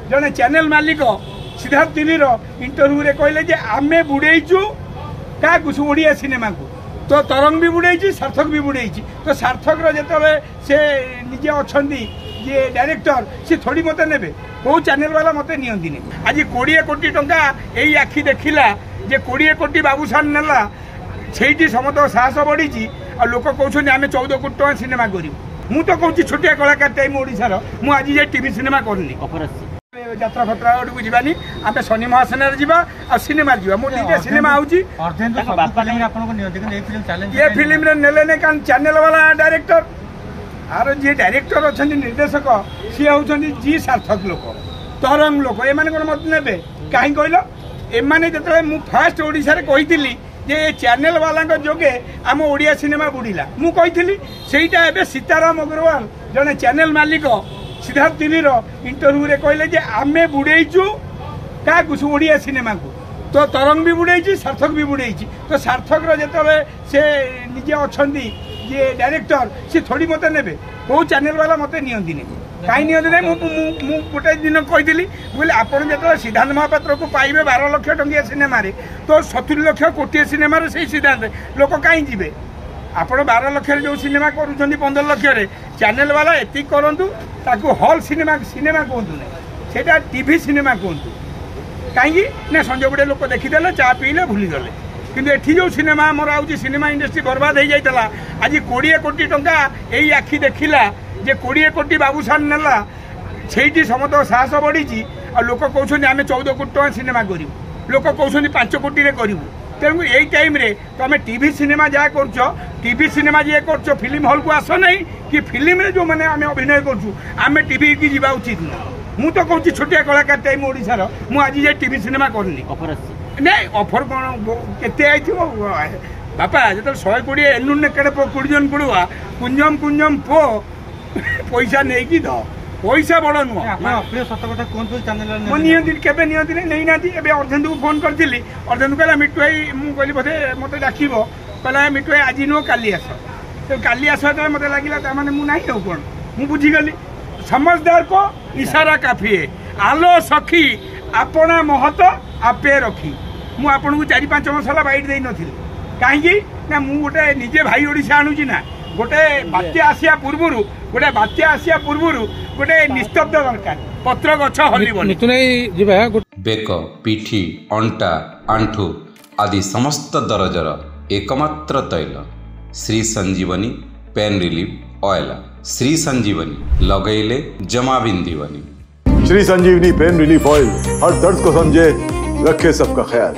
जड़े चैनल मालिक Siddharth TV interview रे कहले जे आमे बुड़ेइचु क्या कुछ ओडिया सिनेमा को तो तरंग भी बुड़ेइची सार्थक भी बुड़ेइची तो सार्थक जेतले से निजे अछंती जे डायरेक्टर सी थोड़ी मत ने कौ चैनल वाला मत नियंती आज 20 कोटी टंका यही आखि देखला जे 20 कोटी बाबूसान नेला से समस्त साहस बढ़ी आ लोक कहते आम 14 कोटी टका सिनेमा करूँ मु तो कहूँ छोटिया कलाकार टाइम ओडिशार मु आज जे टीवी सिनेमा करनी यात्रा फत्रा को जीवानी आम शनि महासेना जीवा आ सिनेमा जीवा मो दुईटा सिनेमा आउची ये फिल्म रे नेले ने कान चैनल वाला डायरेक्टर आर जी डायरेक्टर अच्छा निर्देशक सी होती जी सार्थक लोक तरंग लोक एम मत ने कहीं कहल एम जो फास्ट ओडिशा कही जे चैनल वाला जोगे आम ओडिया सिनेमा बुड़ीला मु कही सेटा एबे सीताराम अग्रवाल जड़े चैनल मालिक सिद्धार्थ टीवी इंटरव्यू रे कहले जे आमे बुड़ेइचु क्या कुछ ओडिया सिनेमा को तो तरंग भी बुड़ेइची सार्थक भी बुड़ेइची तो सार्थक जेतले से निजे अछंती जे डायरेक्टर सी थोड़ी मत ने कौ चैनल वाला मत नियंती कहीं नियंती नहीं गोटे दिन कही बोले आपड़ जो सिद्धांत महापात्र को पाइबे 12 लाख टंकिया सिनेमा तो 70 लाख कोटी सिनेमा से सिद्धांत लोक कहीं जी आप 12 लाख जो सिनेमा कर 15 लाख चैनल वाला एति करूँ ताकू हॉल सिनेमा सिनेमा कहतु ना सेटा टीवी सिनेमा कहतु कहीं ना संजय गुड़े लोक देखीदे चा पीले भूलीगले किंतु एठी जो सिनेमा आमर आउची सिनेमा इंडस्ट्री बर्बाद हो जाता आज 20 कोटी टंका यही आखि देखला जे 20 कोटी बाबूसान नेला से समस्त साहस बढ़ी आ लोक कहते आम 14 कोटी टका सिनेमा करूँ लोक कहते 5 कोटी रे करूँ तेणु यही टाइम रे तुम टीवी सिनेमा जहाँ कर टीवी सिनेमा जी कर फिल्म हॉल को आस नहीं कि फिल्म रे जो मैंने आम अभिनय करें टीवी की जावा उचित नुह मु तो कहूँ छोटिया कलाकार टाइम ओडिशार मु आज जे टीवी सिनेमा करनी नहीं ऑफर कौन केते आई बापा जो 120 एनुन केड़े 20 जन पड़ुआ कुंजम कुंजम पो पैसा नहीं कि द पैसा बड़ नुह नियंती नहीं ना अर्धेन्दु को फोन करी अर्धेन्दु कहला मिट्टू भाई मुझे बोधे मत डाक कहला मिट्टू भाई आज नुह काली आस तो काली आस मत लगे मैंने मुझे ना कौन मुझे बुझीगली समझदार को इशारा काफी है आलो सखी आपना महत आपे रखी मु आपन को 4-5 मसला बाइट दे नी कहीं ना मु गोटे निजे भाई ओडिशा आणुची ना गोटे बात्या आसिया पूर्व गोटे निस्तब्ध दरकार पत्र गछ हलिबनी बेक पिठी अंटा आंठू आदि समस्त दरजर एकमात्र तैल श्री संजीवनी पेन रिलीफ ऑयल श्री संजीवनी लगैले जमा बिंदीवनी। श्री संजीवनी पेन रिलीफ ऑयल हर दर्द को समझे रखे सबका ख्याल।